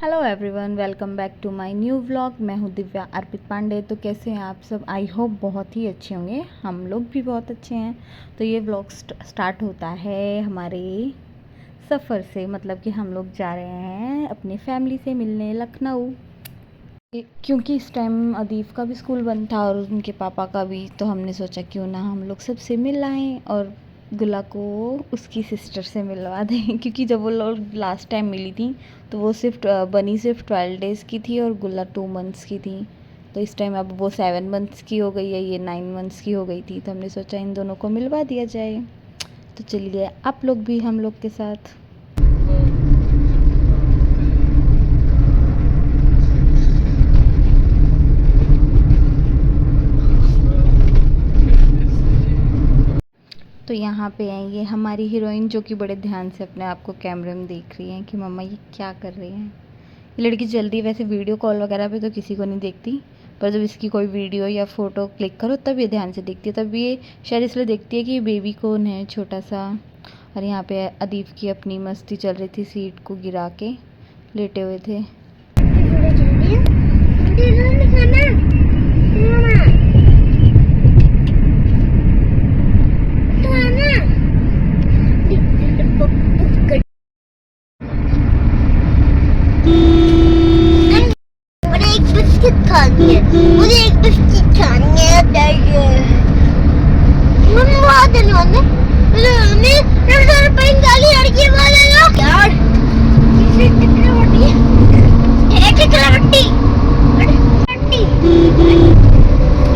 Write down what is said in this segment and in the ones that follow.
Hello everyone, welcome back to my new vlog. मैं हूँ दिव्या अर्पित पांडे। तो कैसे हैं आप सब? आई होप बहुत ही अच्छे होंगे। हम लोग भी बहुत अच्छे हैं। तो ये व्लॉग स्टार्ट होता है हमारे सफ़र से, मतलब कि हम लोग जा रहे हैं अपनी फैमिली से मिलने लखनऊ। क्योंकि इस टाइम अदीब का भी स्कूल बंद था और उनके पापा का भी, तो हमने सोचा क्यों ना हम लोग सबसे मिल आएँ और गुला को उसकी सिस्टर से मिलवा दें। क्योंकि जब वो लोग लास्ट टाइम मिली थी तो वो बनी सिर्फ 12 डेज़ की थी और गुला 2 मंथ्स की थी। तो इस टाइम अब वो 7 मंथ्स की हो गई है, ये 9 मंथ्स की हो गई थी। तो हमने सोचा इन दोनों को मिलवा दिया जाए। तो चलिए आप लोग भी हम लोग के साथ। तो यहाँ पे हैं ये हमारी हीरोइन, जो कि बड़े ध्यान से अपने आप को कैमरे में देख रही हैं कि मम्मा ये क्या कर रही हैं। ये लड़की जल्दी, वैसे वीडियो कॉल वगैरह पे तो किसी को नहीं देखती, पर जब इसकी कोई वीडियो या फ़ोटो क्लिक करो तब ये ध्यान से देखती है। तब ये शायद इसलिए देखती है कि ये बेबी कौन है छोटा सा। और यहाँ पे अदीब की अपनी मस्ती चल रही थी, सीट को गिरा के लेटे हुए थे। मुझे एक बिस्किट खानी है। मम्मा देने वाले मैं पेन डाली लड़की वाले लो यार। इसे कितने रोटी है? एक रोटी रोटी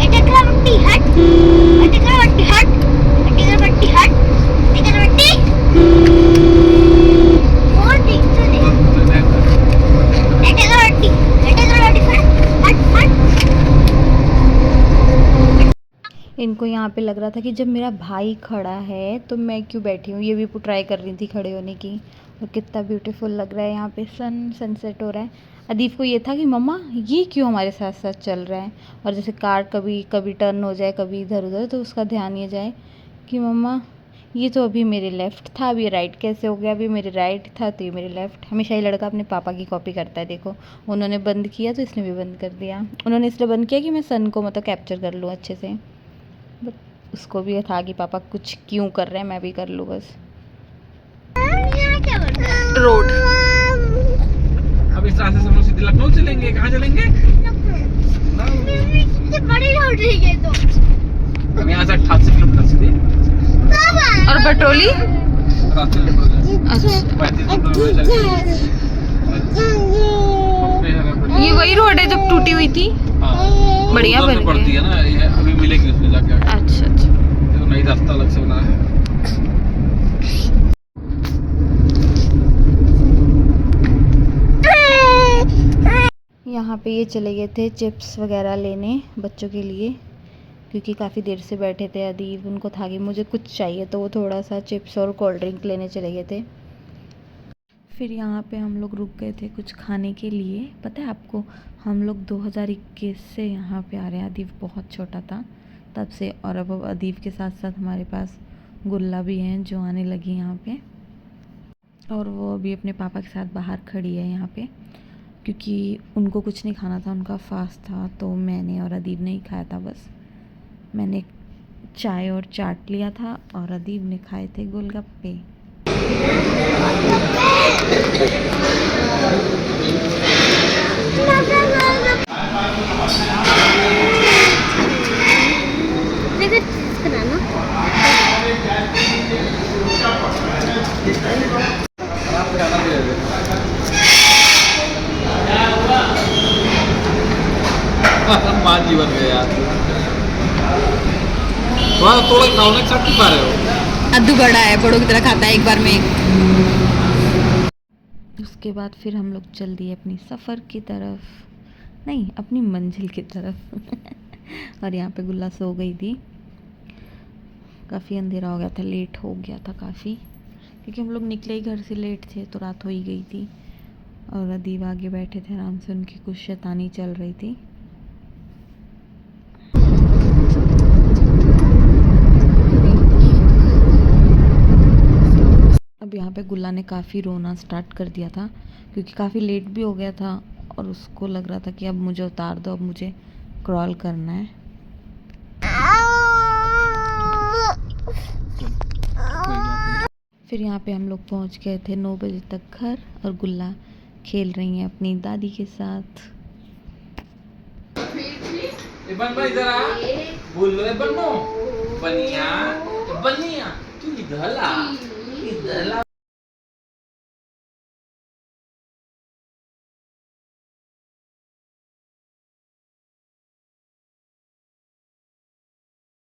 एक रोटी हट एक रोटी हट एक रोटी हट एक रोटी और देख तो दे एक रोटी हट हट। इनको यहाँ पे लग रहा था कि जब मेरा भाई खड़ा है तो मैं क्यों बैठी हूँ। ये भी ट्राई कर रही थी खड़े होने की। और कितना ब्यूटीफुल लग रहा है यहाँ पे, सनसेट हो रहा है। अदीब को ये था कि मम्मा ये क्यों हमारे साथ साथ चल रहा है। और जैसे कार कभी कभी टर्न हो जाए, कभी इधर उधर, तो उसका ध्यान ये जाए कि मम्मा ये तो अभी मेरे लेफ़्ट था, अभी राइट कैसे हो गया। अभी मेरे राइट था तो ये मेरे लेफ़्ट। हमेशा ये लड़का अपने पापा की कॉपी करता है। देखो उन्होंने बंद किया तो इसने भी बंद कर दिया। उन्होंने इसलिए बंद किया कि मैं सन को मतलब कैप्चर कर लूँ अच्छे से। बट उसको भी था कि पापा कुछ क्यों कर रहे हैं, मैं भी कर लूँ बस। रोड अब इस रास्ते से हम लोग सीधे लखनऊ चलेंगे। कहाँ चलेंगे? बड़ी रोड है तो अब यहाँ से 88 किलोमीटर सीधे और बटोली रास्ते में पड़ जाए। अच्छा 35 किलोमीटर ये वही रोड है जब टूटी हुई थी। हाँ बढ़िया बन गई पड़ती है ना, ये अभी मिलेगी उसमें जाके। अच्छा अच्छा। ये तो नई रास्ता अलग से बना है। यहाँ पे ये चले गए थे चिप्स वगैरह लेने बच्चों के लिए, क्योंकि काफ़ी देर से बैठे थे अदीब। उनको था कि मुझे कुछ चाहिए, तो वो थोड़ा सा चिप्स और कोल्ड ड्रिंक लेने चले गए थे। फिर यहाँ पे हम लोग रुक गए थे कुछ खाने के लिए। पता है आपको, हम लोग 2021 से यहाँ पे आ रहे हैं। अदीब बहुत छोटा था तब से, और अब अदीब के साथ साथ हमारे पास गुल्ला भी हैं जो आने लगी यहाँ पे। और वो अभी अपने पापा के साथ बाहर खड़ी है यहाँ पे, क्योंकि उनको कुछ नहीं खाना था, उनका फास्ट था। तो मैंने और अदीब ने ही खाया था बस। मैंने चाय और चाट लिया था और अदीब ने खाए थे गोलगप्पे। मान जीवन गए यार। थोड़ा थोड़ा खाओ ना, सब खा रहे हो। अद्दू बड़ा है, बड़ों की तरह खाता है एक बार में। उसके बाद फिर हम लोग चल दिए अपनी सफ़र की तरफ, नहीं अपनी मंजिल की तरफ। और यहाँ पे गुल्ला सो गई थी। काफ़ी अंधेरा हो गया था, लेट हो गया था काफ़ी, क्योंकि हम लोग निकले ही घर से लेट थे, तो रात हो ही गई थी। और अदीब आगे बैठे थे आराम से, उनकी कुछ शैतानी चल रही थी। अब यहाँ पे गुल्ला ने काफ़ी रोना स्टार्ट कर दिया था क्योंकि काफ़ी लेट भी हो गया था और उसको लग रहा था कि अब मुझे उतार दो, अब मुझे क्रॉल करना है। फिर यहाँ पे हम लोग पहुँच गए थे 9 बजे तक घर और गुल्ला खेल रही हैं अपनी दादी के साथ। बन इधर आ, बोल लो बनो बनिया बनिया, तू इधर ला